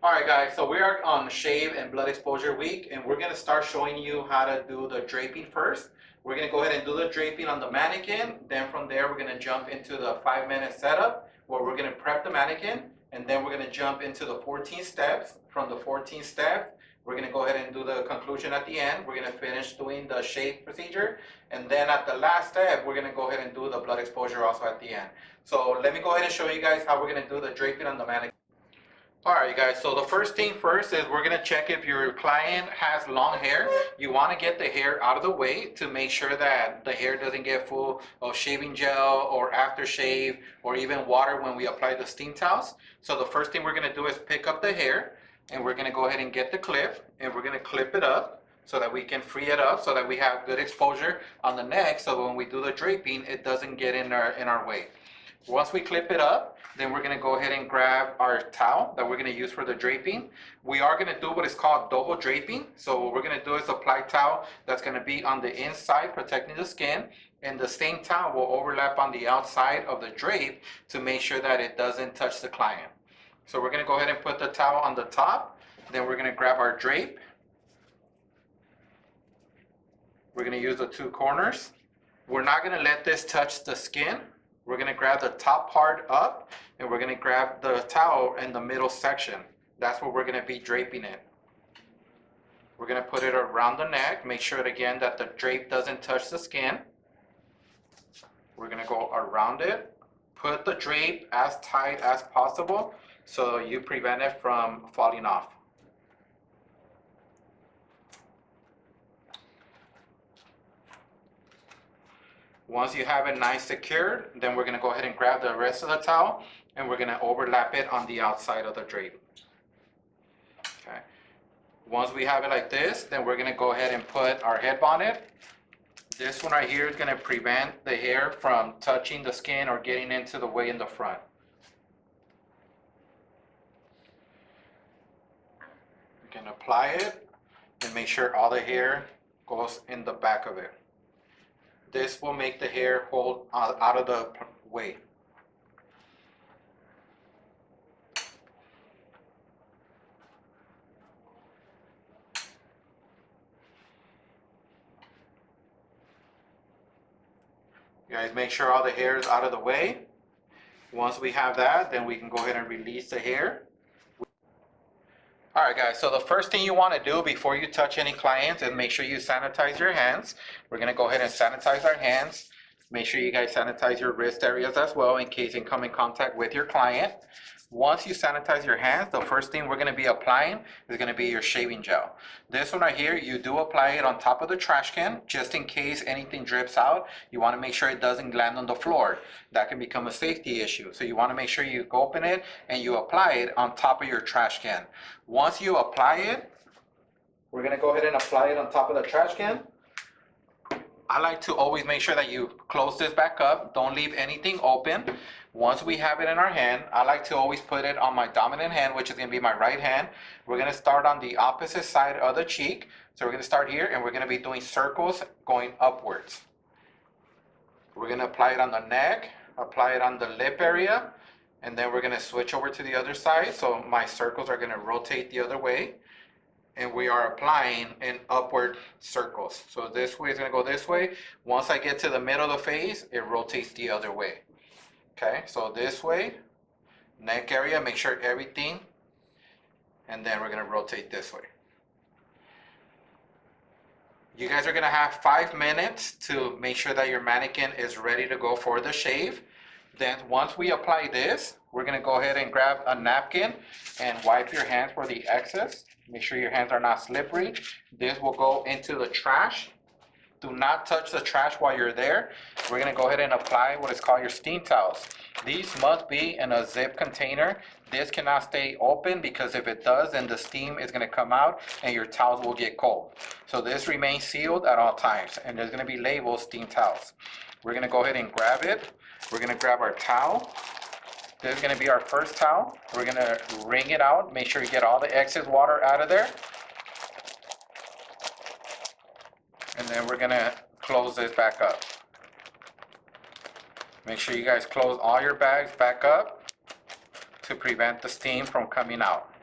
Alright guys, so we are on shave and blood exposure week, and we're going to start showing you how to do the draping first. We're going to go ahead and do the draping on the mannequin. Then from there we're going to jump into the 5-minute setup where we're going to prep the mannequin, and then we're going to jump into the 14 steps. From the 14 steps we're going to go ahead and do the conclusion at the end. We're going to finish doing the shave procedure, and then at the last step we're going to go ahead and do the blood exposure also at the end. So let me go ahead and show you guys how we're going to do the draping on the mannequin. Alright you guys, so the first thing first is we're going to check if your client has long hair. You want to get the hair out of the way to make sure that the hair doesn't get full of shaving gel or aftershave or even water when we apply the steam towels. So the first thing we're going to do is pick up the hair, and we're going to go ahead and get the clip, and we're going to clip it up so that we can free it up so that we have good exposure on the neck, so when we do the draping it doesn't get in our way. Once we clip it up, then we're going to go ahead and grab our towel that we're going to use for the draping. We are going to do what is called double draping. So what we're going to do is apply towel that's going to be on the inside protecting the skin, and the same towel will overlap on the outside of the drape to make sure that it doesn't touch the client. So we're going to go ahead and put the towel on the top, then we're going to grab our drape. We're going to use the two corners. We're not going to let this touch the skin. We're going to grab the top part up, and we're going to grab the towel in the middle section. That's where we're going to be draping it. We're going to put it around the neck. Make sure again that the drape doesn't touch the skin. We're going to go around it. Put the drape as tight as possible so you prevent it from falling off. Once you have it nice secured, then we're going to go ahead and grab the rest of the towel, and we're going to overlap it on the outside of the drape. Okay. Once we have it like this, then we're going to go ahead and put our head bonnet. This one right here is going to prevent the hair from touching the skin or getting into the way in the front. You can apply it and make sure all the hair goes in the back of it. This will make the hair hold out of the way. You guys make sure all the hair is out of the way. Once we have that, then we can go ahead and release the hair. Alright guys, so the first thing you want to do before you touch any clients is make sure you sanitize your hands. We're going to go ahead and sanitize our hands. Make sure you guys sanitize your wrist areas as well in case you come in contact with your client. Once you sanitize your hands, the first thing we're going to be applying is going to be your shaving gel. This one right here, you do apply it on top of the trash can just in case anything drips out. You want to make sure it doesn't land on the floor. That can become a safety issue. So you want to make sure you open it and you apply it on top of your trash can. Once you apply it, we're going to go ahead and apply it on top of the trash can. I like to always make sure that you close this back up. Don't leave anything open. Once we have it in our hand, I like to always put it on my dominant hand, which is going to be my right hand. We're going to start on the opposite side of the cheek. So we're going to start here, and we're going to be doing circles going upwards. We're going to apply it on the neck, apply it on the lip area, and then we're going to switch over to the other side. So my circles are going to rotate the other way. And we are applying in upward circles. So this way is going to go this way. Once I get to the middle of the face, it rotates the other way. Okay, so this way, neck area, make sure everything, and then we're going to rotate this way. You guys are going to have 5 minutes to make sure that your mannequin is ready to go for the shave. Then once we apply this, we're going to go ahead and grab a napkin and wipe your hands for the excess. Make sure your hands are not slippery. This will go into the trash. Do not touch the trash while you're there. We're going to go ahead and apply what is called your steam towels. These must be in a zip container. This cannot stay open because if it does, then the steam is going to come out and your towels will get cold. So this remains sealed at all times, and there's going to be labeled steam towels. We're going to go ahead and grab it. We're going to grab our towel. This is going to be our first towel. We're going to wring it out. Make sure you get all the excess water out of there. And then we're going to close this back up. Make sure you guys close all your bags back up to prevent the steam from coming out.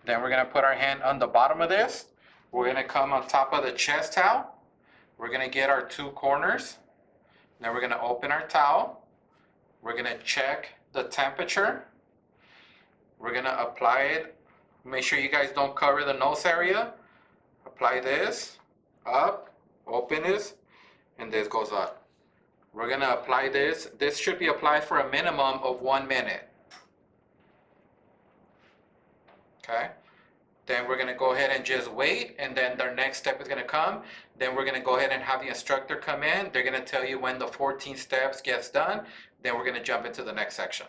Then we're gonna put our hand on the bottom of this. We're gonna come on top of the chest towel. We're gonna get our two corners. Then we're gonna open our towel. We're gonna check the temperature. We're gonna apply it. Make sure you guys don't cover the nose area. Apply this, up, open this, and this goes up. We're gonna apply this. This should be applied for a minimum of 1 minute. Okay? Then we're gonna go ahead and just wait, and then our next step is gonna come. Then we're gonna go ahead and have the instructor come in. They're gonna tell you when the 14 steps gets done. Then we're gonna jump into the next section.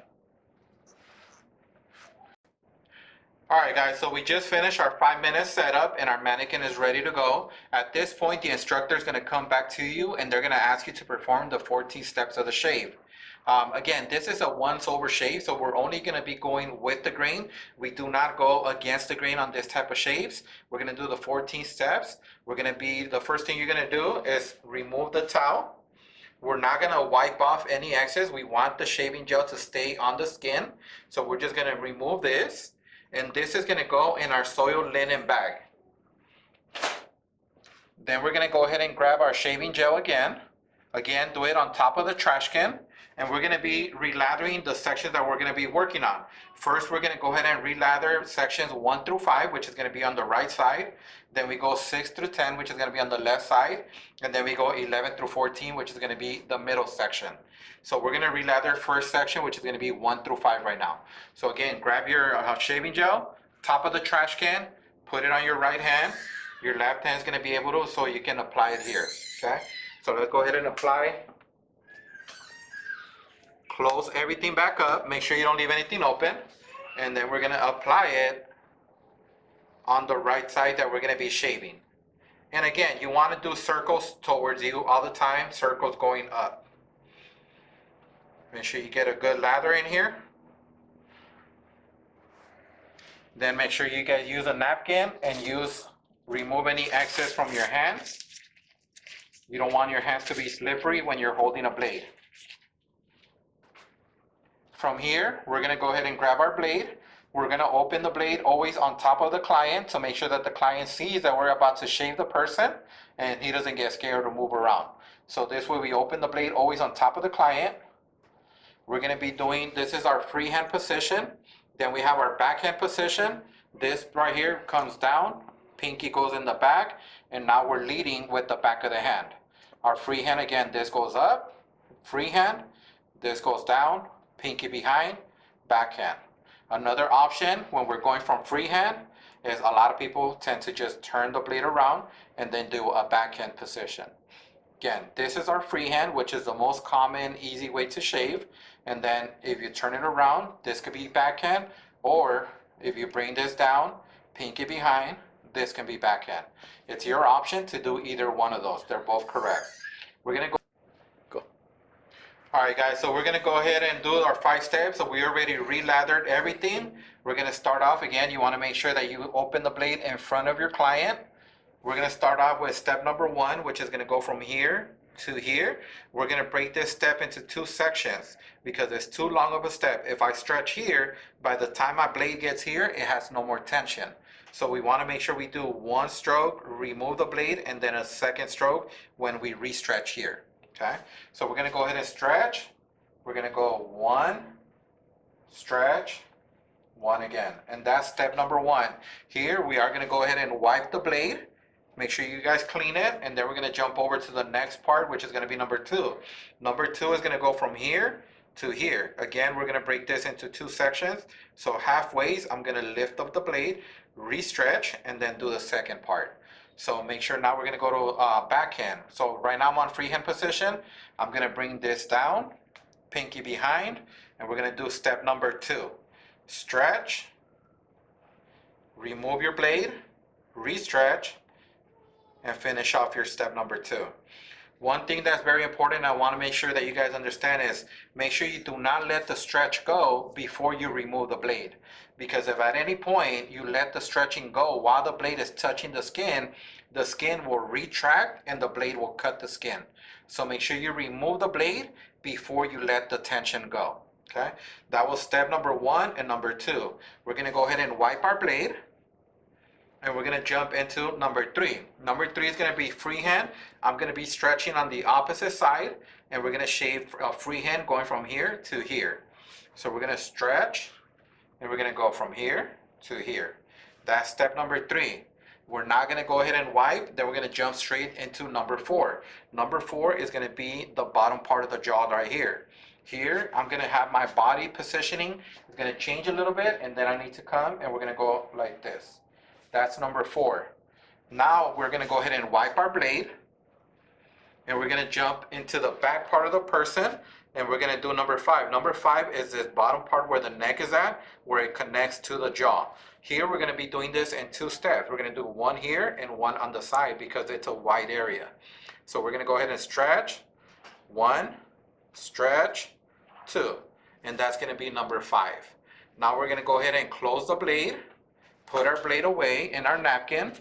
All right, guys, so we just finished our 5-minute setup and our mannequin is ready to go. At this point, the instructor is going to come back to you and they're going to ask you to perform the 14 steps of the shave. Again, this is a once over shave, so we're only going to be going with the grain. We do not go against the grain on this type of shaves. We're going to do the 14 steps. The first thing you're going to do is remove the towel. We're not going to wipe off any excess. We want the shaving gel to stay on the skin. So we're just going to remove this. And this is going to go in our soiled linen bag. Then we're going to go ahead and grab our shaving gel again. Again, do it on top of the trash can. And we're going to be relathering the sections that we're going to be working on. First, we're going to go ahead and relather sections 1 through 5, which is going to be on the right side. Then we go 6 through 10, which is going to be on the left side. And then we go 11 through 14, which is going to be the middle section. So we're going to relather first section, which is going to be 1 through 5 right now. So again, grab your shaving gel, top of the trash can, put it on your right hand. Your left hand is going to be able to, so you can apply it here. Okay? So let's go ahead and apply. Close everything back up. Make sure you don't leave anything open. And then we're going to apply it on the right side that we're going to be shaving. And again, you want to do circles towards you all the time, circles going up. Make sure you get a good lather in here. Then make sure you guys use a napkin and remove any excess from your hands. You don't want your hands to be slippery when you're holding a blade. From here, we're going to go ahead and grab our blade. We're going to open the blade always on top of the client to make sure that the client sees that we're about to shave the person and he doesn't get scared or move around. So this way we open the blade always on top of the client. We're going to be doing, this is our freehand position. Then we have our backhand position. This right here comes down, pinky goes in the back, and now we're leading with the back of the hand. Our freehand, again, this goes up, freehand, this goes down, pinky behind, backhand. Another option when we're going from freehand is a lot of people tend to just turn the blade around and then do a backhand position. Again, this is our freehand, which is the most common, easy way to shave. And then if you turn it around, this could be backhand, or if you bring this down, pinky behind, this can be backhand. It's your option to do either one of those. They're both correct. We're gonna go. All right, guys, so we're gonna go ahead and do our 5 steps. So we already relathered everything. We're gonna start off, again, you wanna make sure that you open the blade in front of your client. We're gonna start off with step number 1, which is gonna go from here to here. We're gonna break this step into 2 sections because it's too long of a step. If I stretch here, by the time my blade gets here, it has no more tension. So we wanna make sure we do 1 stroke, remove the blade, and then a 2nd stroke when we re-stretch here. Okay, so we're going to go ahead and stretch. We're going to go 1, stretch, 1 again. And that's step number 1. Here we are going to go ahead and wipe the blade. Make sure you guys clean it. And then we're going to jump over to the next part, which is going to be number 2. Number 2 is going to go from here to here. Again, we're going to break this into 2 sections. So halfway, I'm going to lift up the blade, re-stretch, and then do the 2nd part. So make sure now we're going to go to backhand. So right now I'm on freehand position. I'm going to bring this down, pinky behind, and we're going to do step number 2. Stretch, remove your blade, re-stretch, and finish off your step number 2. One thing that's very important I want to make sure that you guys understand is make sure you do not let the stretch go before you remove the blade. Because if at any point you let the stretching go while the blade is touching the skin will retract and the blade will cut the skin. So make sure you remove the blade before you let the tension go. Okay, that was step number 1 and number 2. We're going to go ahead and wipe our blade. and we're gonna jump into number 3. Number 3 is gonna be freehand. I'm gonna be stretching on the opposite side, and we're gonna shave freehand going from here to here. So we're gonna stretch, and we're gonna go from here to here. That's step number 3. We're not gonna go ahead and wipe, then we're gonna jump straight into number 4. Number 4 is gonna be the bottom part of the jaw right here. Here, I'm gonna have my body positioning. It's gonna change a little bit, and then I need to come, and we're gonna go like this. That's number 4. Now we're gonna go ahead and wipe our blade, and we're gonna jump into the back part of the person, and we're gonna do number 5. Number 5 is this bottom part where the neck is at, where it connects to the jaw. Here we're gonna be doing this in 2 steps. We're gonna do one here and one on the side because it's a wide area. So we're gonna go ahead and stretch, 1, stretch, 2, and that's gonna be number 5. Now we're gonna go ahead and close the blade, put our blade away in our napkin.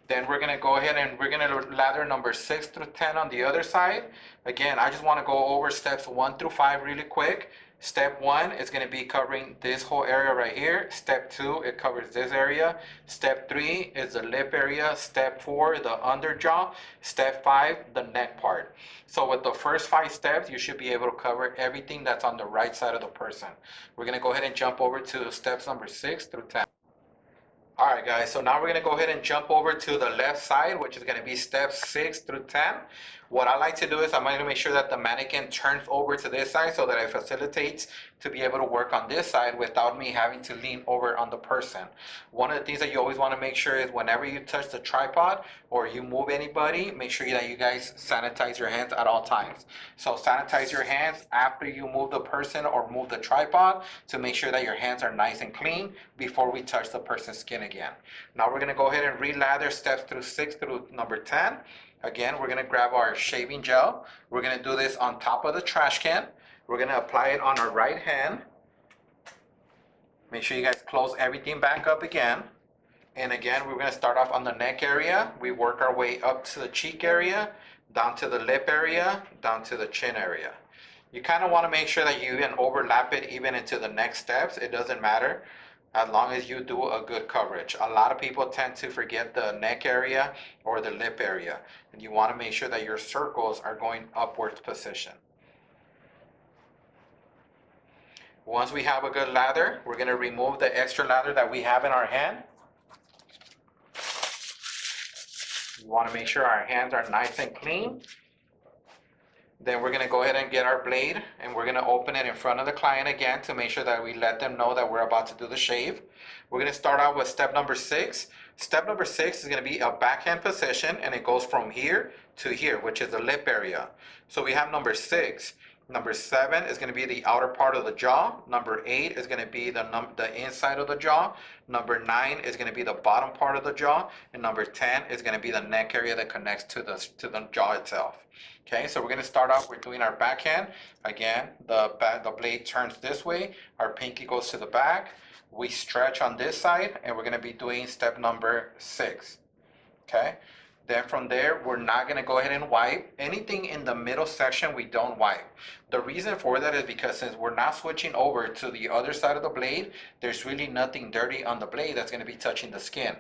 Then we're gonna go ahead and we're gonna lather number 6 through 10 on the other side. Again, I just wanna go over steps 1 through 5 really quick. Step 1 is gonna be covering this whole area right here. Step 2, it covers this area. Step 3 is the lip area. Step 4, the under jaw. Step 5, the neck part. So with the first 5 steps, you should be able to cover everything that's on the right side of the person. We're gonna go ahead and jump over to steps number 6 through 10. All right, guys, so now we're gonna go ahead and jump over to the left side, which is gonna be steps 6 through 10. What I like to do is I'm gonna make sure that the mannequin turns over to this side so that it facilitates to be able to work on this side without me having to lean over on the person. One of the things that you always wanna make sure is whenever you touch the tripod or you move anybody, make sure that you guys sanitize your hands at all times. So sanitize your hands after you move the person or move the tripod to make sure that your hands are nice and clean before we touch the person's skin again. Now we're gonna go ahead and re-lather steps through 6 through number 10. Again, we're gonna grab our shaving gel. We're gonna do this on top of the trash can. We're gonna apply it on our right hand. Make sure you guys close everything back up again. And again, we're gonna start off on the neck area. We work our way up to the cheek area, down to the lip area, down to the chin area. You kind of wanna make sure that you can overlap it even into the next steps. It doesn't matter, as long as you do a good coverage. A lot of people tend to forget the neck area or the lip area, and you want to make sure that your circles are going upwards position. Once we have a good lather, we're going to remove the extra lather that we have in our hand. You want to make sure our hands are nice and clean. Then we're gonna go ahead and get our blade, and we're gonna open it in front of the client again to make sure that we let them know that we're about to do the shave. We're gonna start out with step number 6. Step number 6 is gonna be a backhand position, and it goes from here to here, which is the lip area. So we have number 6. Number 7 is going to be the outer part of the jaw. Number 8 is going to be the inside of the jaw. Number 9 is going to be the bottom part of the jaw. And number 10 is going to be the neck area that connects to the jaw itself. Okay, so we're going to start off with doing our backhand. Again, the blade turns this way. Our pinky goes to the back. We stretch on this side, and we're going to be doing step number 6. Okay. Then from there, we're not going to go ahead and wipe. Anything in the middle section, we don't wipe. The reason for that is because since we're not switching over to the other side of the blade, there's really nothing dirty on the blade that's going to be touching the skin.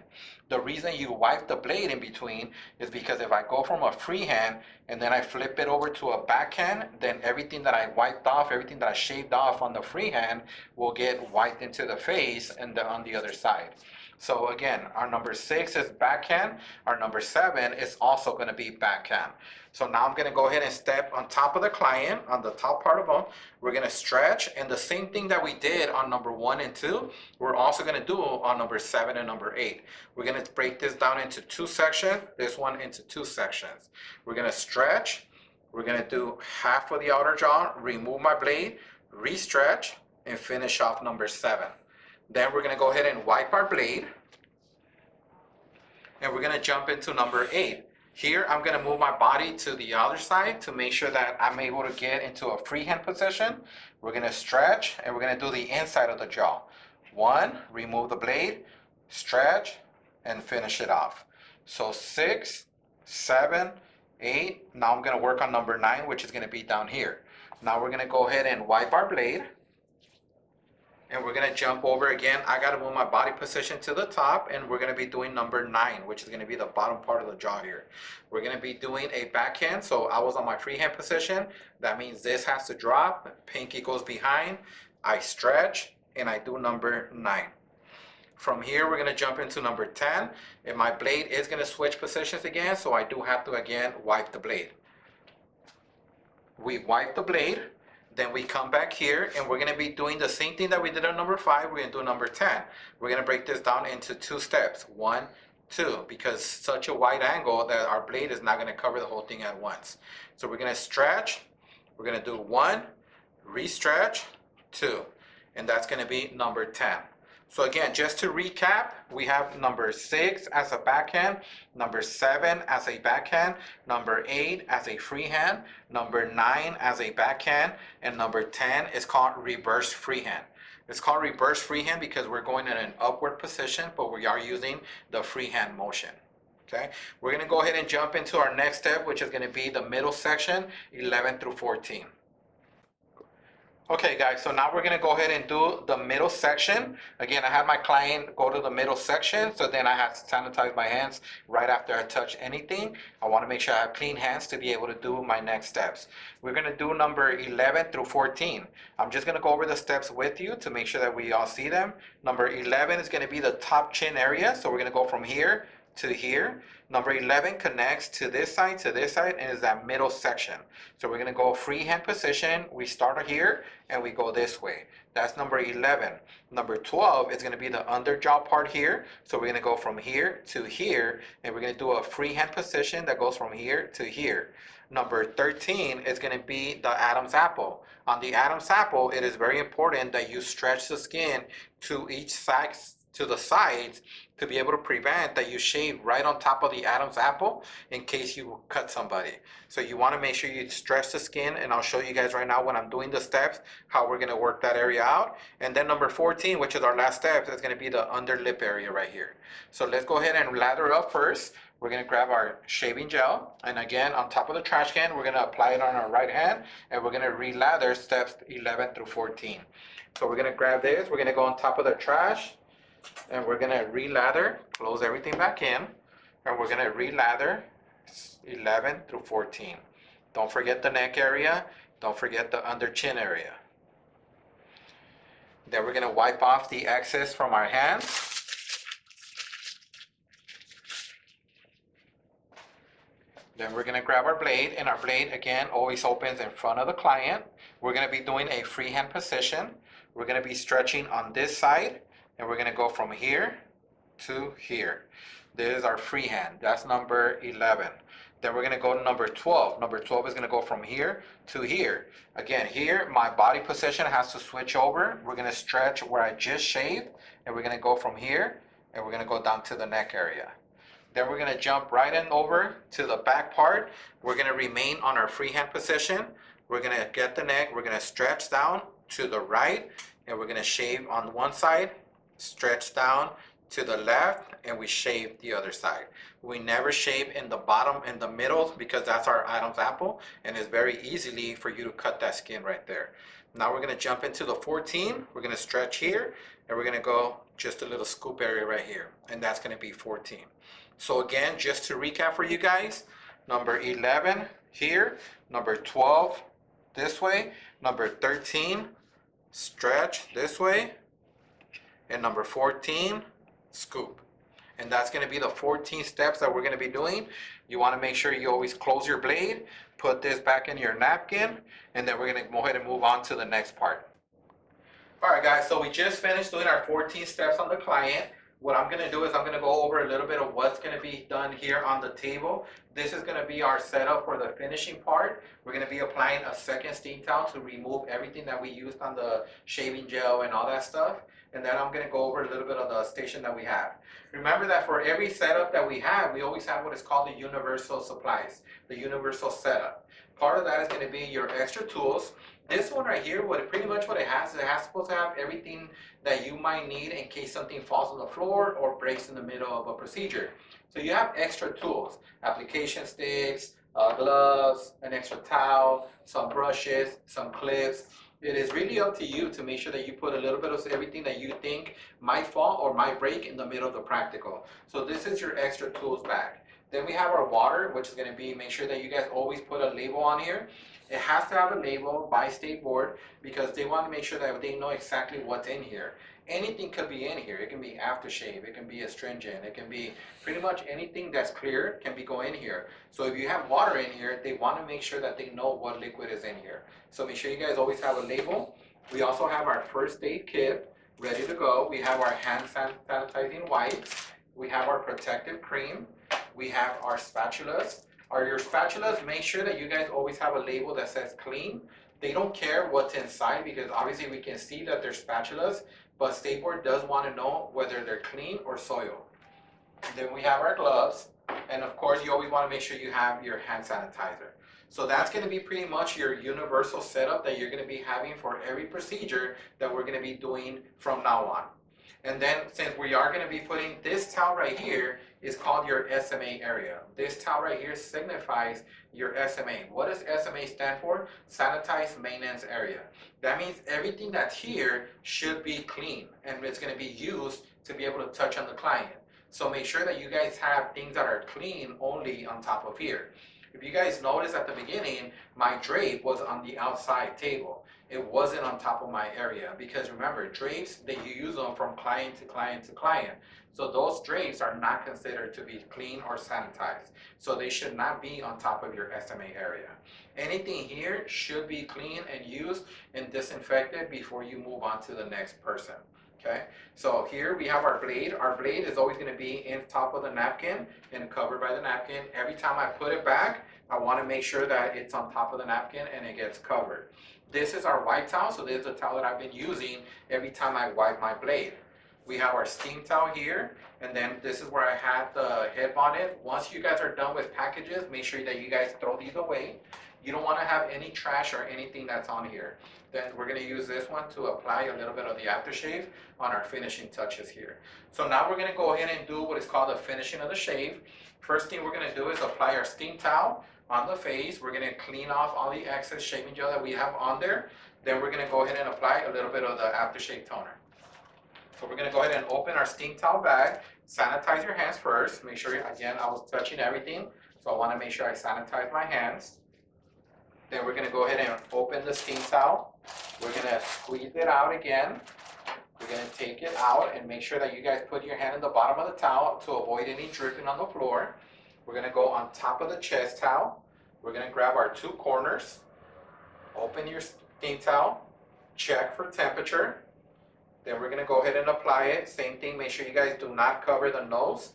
The reason you wipe the blade in between is because if I go from a freehand and then I flip it over to a backhand, then everything that I wiped off, everything that I shaved off on the freehand will get wiped into the face and on the other side. So again, our number 6 is backhand. Our number 7 is also going to be backhand. So now I'm going to go ahead and step on top of the client, on the top part of them. We're going to stretch, and the same thing that we did on number 1 and 2, we're also going to do on number 7 and number 8. We're going to break this down into 2 sections, this one into 2 sections. We're going to stretch. We're going to do half of the outer jaw, remove my blade, re-stretch, and finish off number 7. Then we're going to go ahead and wipe our blade, and we're going to jump into number 8. Here I'm going to move my body to the other side to make sure that I'm able to get into a freehand position. We're going to stretch, and we're going to do the inside of the jaw. 1, remove the blade, stretch, and finish it off. So 6, 7, 8. Now I'm going to work on number 9, which is going to be down here. Now we're going to go ahead and wipe our blade. And we're gonna jump over again. I gotta move my body position to the top, and we're gonna be doing number 9, which is gonna be the bottom part of the jaw here. We're gonna be doing a backhand, so I was on my freehand position. That means this has to drop, pinky goes behind, I stretch, and I do number 9. From here, we're gonna jump into number 10, and my blade is gonna switch positions again, so I do have to again wipe the blade. We wipe the blade. Then we come back here and we're gonna be doing the same thing that we did on number 5, we're gonna do number 10. We're gonna break this down into 2 steps, 1, 2, because such a wide angle that our blade is not gonna cover the whole thing at once. So we're gonna stretch, we're gonna do 1, re-stretch, 2, and that's gonna be number 10. So again, just to recap, we have number 6 as a backhand, number 7 as a backhand, number 8 as a freehand, number 9 as a backhand, and number 10 is called reverse freehand. It's called reverse freehand because we're going in an upward position, but we are using the freehand motion. Okay, we're gonna go ahead and jump into our next step, which is gonna be the middle section, 11 through 14. Okay guys, so now we're gonna go ahead and do the middle section. Again, I had my client go to the middle section, so then I have to sanitize my hands right after I touch anything. I wanna make sure I have clean hands to be able to do my next steps. We're gonna do number 11 through 14. I'm just gonna go over the steps with you to make sure that we all see them. Number 11 is gonna be the top chin area, so we're gonna go from here to here. Number 11 connects to this side, and is that middle section. So we're gonna go freehand position. We start here and we go this way. That's number 11. Number 12 is gonna be the under jaw part here. So we're gonna go from here to here, and we're gonna do a freehand position that goes from here to here. Number 13 is gonna be the Adam's apple. On the Adam's apple, it is very important that you stretch the skin to each side, to the sides, to be able to prevent that you shave right on top of the Adam's apple in case you cut somebody. So you want to make sure you stretch the skin, and I'll show you guys right now when I'm doing the steps how we're going to work that area out. And then number 14, which is our last step, is going to be the under lip area right here. So let's go ahead and lather up first. We're going to grab our shaving gel, and again on top of the trash can we're going to apply it on our right hand, and we're going to re-lather steps 11 through 14. So we're going to grab this, we're going to go on top of the trash, and we're gonna re-lather, close everything back in, and we're gonna re-lather 11 through 14. Don't forget the neck area, don't forget the under chin area. Then we're gonna wipe off the excess from our hands. Then we're gonna grab our blade, and our blade again always opens in front of the client. We're gonna be doing a freehand position. We're gonna be stretching on this side, and we're gonna go from here to here. This is our freehand, that's number 11. Then we're gonna go to number 12. Number 12 is gonna go from here to here. Again, here, my body position has to switch over. We're gonna stretch where I just shaved, and we're gonna go from here, and we're gonna go down to the neck area. Then we're gonna jump right in over to the back part. We're gonna remain on our freehand position. We're gonna get the neck, we're gonna stretch down to the right, and we're gonna shave on one side, stretch down to the left, and we shave the other side. We never shave in the bottom and the middle because that's our Adam's apple, and it's very easily for you to cut that skin right there. Now we're gonna jump into the 14. We're gonna stretch here, and we're gonna go just a little scoop area right here, and that's gonna be 14. So again, just to recap for you guys, number 11 here, number 12 this way, number 13 stretch this way, and number 14 scoop. And that's going to be the 14 steps that we're going to be doing. You want to make sure you always close your blade, put this back in your napkin, and then we're going to go ahead and move on to the next part. Alright guys, so we just finished doing our 14 steps on the client. What I'm going to do is I'm going to go over a little bit of what's going to be done here on the table. This is going to be our setup for the finishing part. We're going to be applying a second steam towel to remove everything that we used on the shaving gel and all that stuff. And then I'm going to go over a little bit of the station that we have. Remember that for every setup that we have, we always have what is called the universal supplies, the universal setup. Part of that is going to be your extra tools. This one right here, pretty much what it has supposed to have everything that you might need in case something falls on the floor or breaks in the middle of a procedure. So you have extra tools, application sticks, gloves, an extra towel, some brushes, some clips, It is really up to you to make sure that you put a little bit of everything that you think might fall or might break in the middle of the practical. So this is your extra tools bag. Then we have our water, which is going to be, make sure that you guys always put a label on here. It has to have a label by state board because they want to make sure that they know exactly what's in here. Anything could be in here. It can be aftershave, it can be astringent, it can be pretty much anything that's clear can be go in here. So if you have water in here, they want to make sure that they know what liquid is in here. So make sure you guys always have a label. We also have our first aid kit ready to go. We have our hand sanitizing wipes. We have our protective cream. We have our spatulas. Your spatulas, make sure that you guys always have a label that says clean. They don't care what's inside because obviously we can see that they're spatulas, but STATEBOARD does want to know whether they're clean or soiled. Then we have our gloves, and of course you always want to make sure you have your hand sanitizer. So that's going to be pretty much your universal setup that you're going to be having for every procedure that we're going to be doing from now on. And then since we are going to be putting this towel right here is called your SMA area. This towel right here signifies your SMA. What does SMA stand for? Sanitized Maintenance Area. That means everything that's here should be clean and it's going to be used to be able to touch on the client. So make sure that you guys have things that are clean only on top of here. If you guys notice at the beginning, my drape was on the outside table. It wasn't on top of my area because remember, drapes, that you use them from client to client to client. So those drapes are not considered to be clean or sanitized. So they should not be on top of your SMA area. Anything here should be clean and used and disinfected before you move on to the next person. Okay, so here we have our blade. Our blade is always going to be in top of the napkin and covered by the napkin. Every time I put it back, I want to make sure that it's on top of the napkin and it gets covered. This is our wipe towel, so this is the towel that I've been using every time I wipe my blade. We have our steam towel here, and then this is where I had the head bonnet. Once you guys are done with packages, make sure that you guys throw these away. You don't want to have any trash or anything that's on here. Then we're going to use this one to apply a little bit of the aftershave on our finishing touches here. So now we're going to go ahead and do what is called the finishing of the shave. First thing we're going to do is apply our steam towel on the face. We're going to clean off all the excess shaving gel that we have on there. Then we're going to go ahead and apply a little bit of the aftershave toner. So we're going to go ahead and open our steam towel bag. Sanitize your hands first. Make sure, again, I was touching everything, so I want to make sure I sanitize my hands. Then we're going to go ahead and open the steam towel. We're going to squeeze it out again. We're going to take it out and make sure that you guys put your hand in the bottom of the towel to avoid any dripping on the floor. We're going to go on top of the chest towel. We're going to grab our two corners. Open your steam towel. Check for temperature. Then we're going to go ahead and apply it. Same thing, make sure you guys do not cover the nose.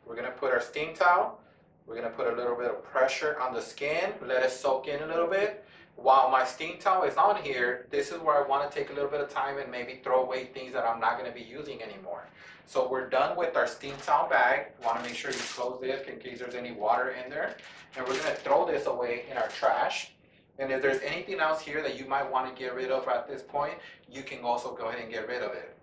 We're going to put our steam towel. We're going to put a little bit of pressure on the skin. Let it soak in a little bit. While my steam towel is on here, this is where I want to take a little bit of time and maybe throw away things that I'm not going to be using anymore. So we're done with our steam towel bag. Want to make sure you close this in case there's any water in there. And we're going to throw this away in our trash. And if there's anything else here that you might want to get rid of at this point, you can also go ahead and get rid of it.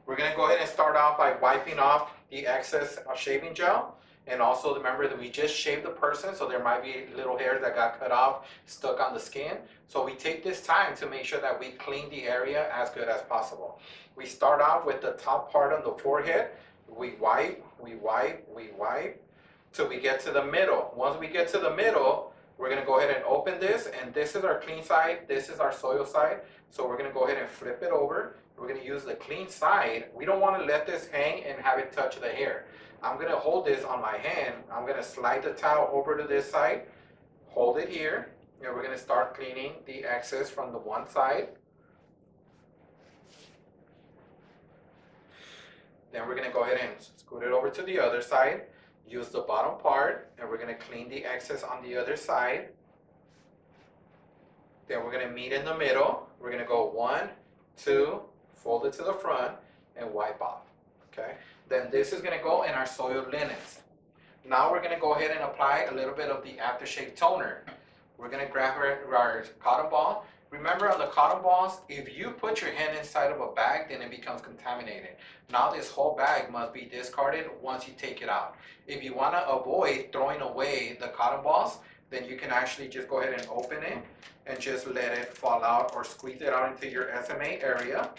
We're going to go ahead and start off by wiping off the excess shaving gel. And also remember that we just shaved the person, so there might be little hairs that got cut off, stuck on the skin. So we take this time to make sure that we clean the area as good as possible. We start off with the top part of the forehead. We wipe, we wipe, we wipe, till we get to the middle. Once we get to the middle, we're going to go ahead and open this, and this is our clean side, this is our soil side. So we're going to go ahead and flip it over. We're going to use the clean side. We don't want to let this hang and have it touch the hair. I'm going to hold this on my hand. I'm going to slide the towel over to this side, hold it here, and we're going to start cleaning the excess from the one side. Then we're going to go ahead and scoot it over to the other side, use the bottom part, and we're going to clean the excess on the other side. Then we're going to meet in the middle. We're going to go 1, 2, fold it to the front, and wipe off. Okay. Then this is going to go in our soiled linens. Now we're going to go ahead and apply a little bit of the aftershave toner. We're going to grab our cotton ball. Remember on the cotton balls, if you put your hand inside of a bag, then it becomes contaminated. Now this whole bag must be discarded once you take it out. If you want to avoid throwing away the cotton balls, then you can actually just go ahead and open it and just let it fall out or squeeze it out into your SMA area.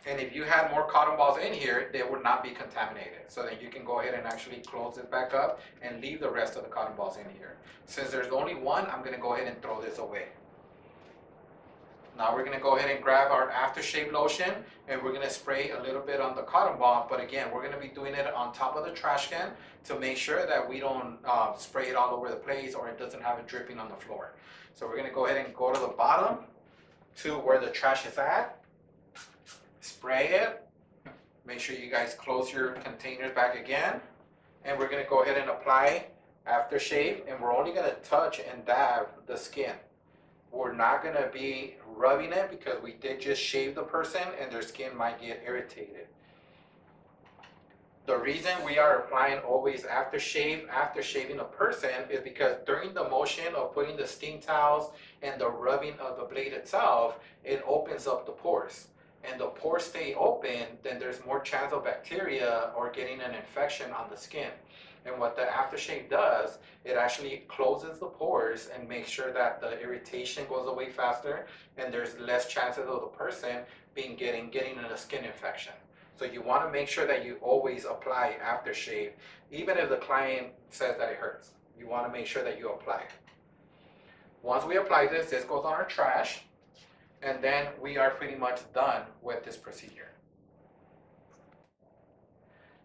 And if you had more cotton balls in here, they would not be contaminated. So then you can go ahead and actually close it back up and leave the rest of the cotton balls in here. Since there's only one, I'm gonna go ahead and throw this away. Now we're gonna go ahead and grab our aftershave lotion and we're gonna spray a little bit on the cotton ball, but again, we're gonna be doing it on top of the trash can to make sure that we don't spray it all over the place or it doesn't have it dripping on the floor. So we're gonna go ahead and go to the bottom to where the trash is at. Spray it. Make sure you guys close your containers back again. And we're gonna go ahead and apply aftershave, and we're only gonna touch and dab the skin. We're not gonna be rubbing it because we did just shave the person and their skin might get irritated. The reason we are applying always after shaving a person is because during the motion of putting the steam towels and the rubbing of the blade itself, it opens up the pores. And the pores stay open, then there's more chance of bacteria or getting an infection on the skin. And what the aftershave does, it actually closes the pores and makes sure that the irritation goes away faster and there's less chances of the person getting a skin infection. So you want to make sure that you always apply aftershave, even if the client says that it hurts. You want to make sure that you apply it. Once we apply this goes on our trash. And then we are pretty much done with this procedure.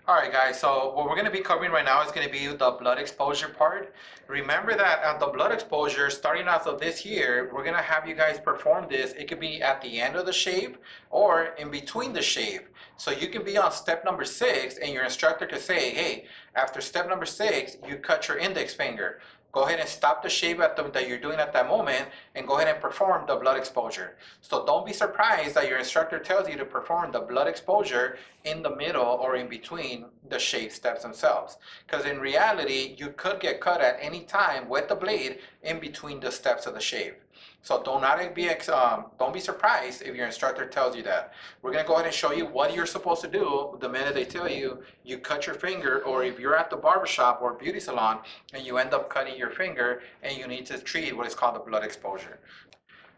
All right, guys, so what we're going to be covering right now is going to be the blood exposure part. Remember that at the blood exposure, starting as of this year, we're going to have you guys perform this. It could be at the end of the shave or in between the shave. So you can be on step number 6 and your instructor could say, hey, after step number 6, you cut your index finger. Go ahead and stop the shave that you're doing at that moment and go ahead and perform the blood exposure. So don't be surprised that your instructor tells you to perform the blood exposure in the middle or in between the shave steps themselves. Because in reality, you could get cut at any time with the blade in between the steps of the shave. So don't be surprised if your instructor tells you that. We're going to go ahead and show you what you're supposed to do the minute they tell you you cut your finger, or if you're at the barbershop or beauty salon and you end up cutting your finger and you need to treat what is called the blood exposure.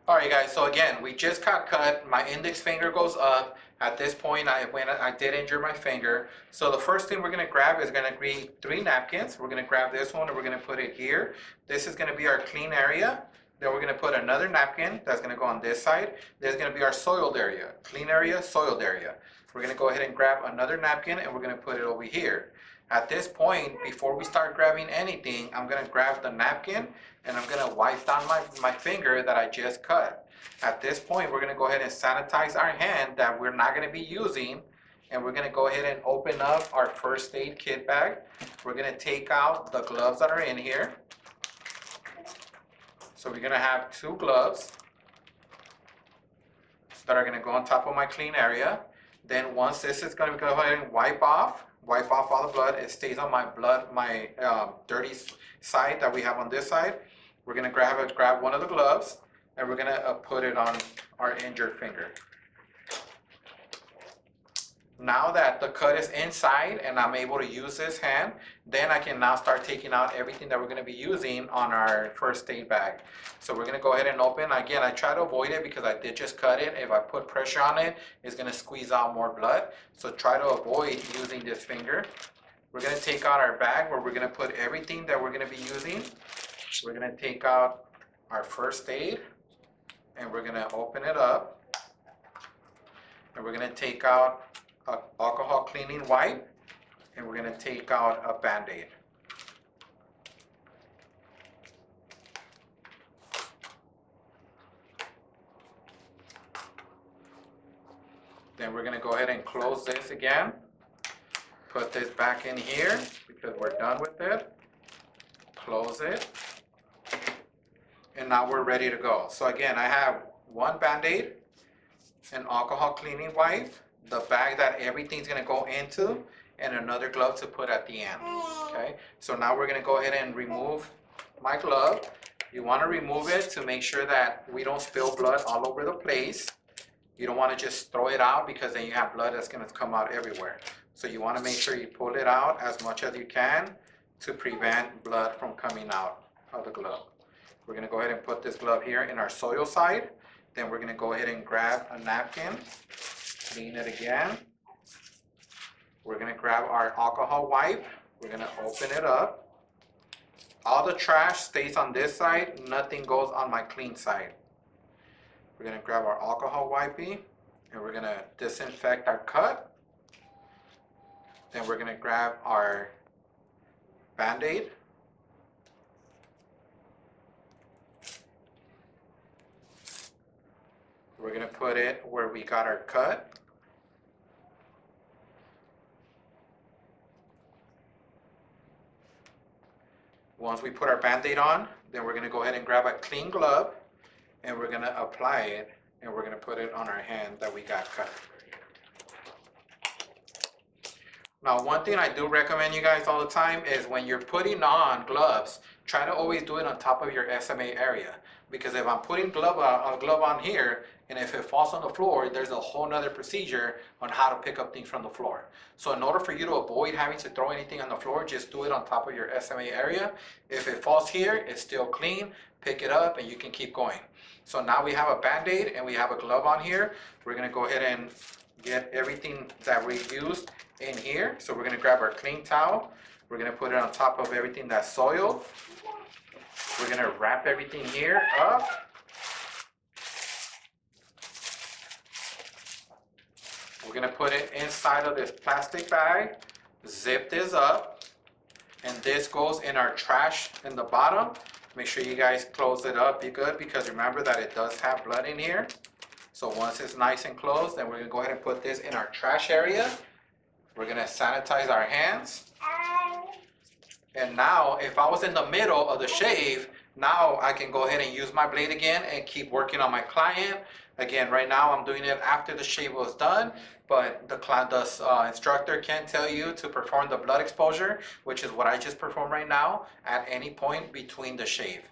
All right, guys, so again, we just got cut. My index finger goes up. At this point, I did injure my finger. So the first thing we're going to grab is going to be 3 napkins. We're going to grab this one and we're going to put it here. This is going to be our clean area. Then we're going to put another napkin that's going to go on this side. There's going to be our soiled area, clean area, soiled area. We're going to go ahead and grab another napkin and we're going to put it over here. At this point, before we start grabbing anything, I'm going to grab the napkin and I'm going to wipe down my finger that I just cut. At this point, we're going to go ahead and sanitize our hand that we're not going to be using, and we're going to go ahead and open up our first aid kit bag. We're going to take out the gloves that are in here. So we're going to have 2 gloves that are going to go on top of my clean area. Then once this is going to go ahead and wipe off all the blood. It stays on my dirty side that we have on this side. We're going to grab one of the gloves and we're going to put it on our injured finger. Now that the cut is inside and I'm able to use this hand, then I can now start taking out everything that we're going to be using on our first aid bag. So we're going to go ahead and open. Again, I try to avoid it because I did just cut it. If I put pressure on it, it's going to squeeze out more blood. So try to avoid using this finger. We're going to take out our bag where we're going to put everything that we're going to be using. We're going to take out our first aid and we're going to open it up. And we're going to take out an alcohol cleaning wipe, and we're going to take out a Band-Aid. Then we're going to go ahead and close this again, put this back in here because we're done with it, close it, and now we're ready to go. So again, I have 1 Band-Aid, an alcohol cleaning wipe, the bag that everything's going to go into, and another glove to put at the end. Okay, so now we're going to go ahead and remove my glove. You want to remove it to make sure that we don't spill blood all over the place. You don't want to just throw it out because then you have blood that's going to come out everywhere. So you want to make sure you pull it out as much as you can to prevent blood from coming out of the glove. We're gonna go ahead and put this glove here in our soil side. Then we're gonna go ahead and grab a napkin, clean it again. We're gonna grab our alcohol wipe. We're gonna open it up. All the trash stays on this side, nothing goes on my clean side. We're gonna grab our alcohol wipey and we're gonna disinfect our cut. Then we're gonna grab our Band-Aid. We're gonna put it where we got our cut. Once we put our Band-Aid on, then we're gonna go ahead and grab a clean glove and we're gonna apply it and we're gonna put it on our hand that we got cut. Now, one thing I do recommend you guys all the time is when you're putting on gloves, try to always do it on top of your SMA area. Because if I'm putting a glove on here, and if it falls on the floor, there's a whole nother procedure on how to pick up things from the floor. So in order for you to avoid having to throw anything on the floor, just do it on top of your SMA area. If it falls here, it's still clean, pick it up and you can keep going. So now we have a Band-Aid and we have a glove on here. We're gonna go ahead and get everything that we used in here. So we're gonna grab our clean towel. We're gonna put it on top of everything that's soiled. We're gonna wrap everything here up. We're gonna put it inside of this plastic bag, zip this up, and this goes in our trash in the bottom. Make sure you guys close it up, be good, because remember that it does have blood in here. So once it's nice and closed, then we're gonna go ahead and put this in our trash area. We're gonna sanitize our hands. And now, if I was in the middle of the shave, now I can go ahead and use my blade again and keep working on my client. Again, right now I'm doing it after the shave was done, but the instructor can tell you to perform the blood exposure, which is what I just performed right now, at any point between the shave.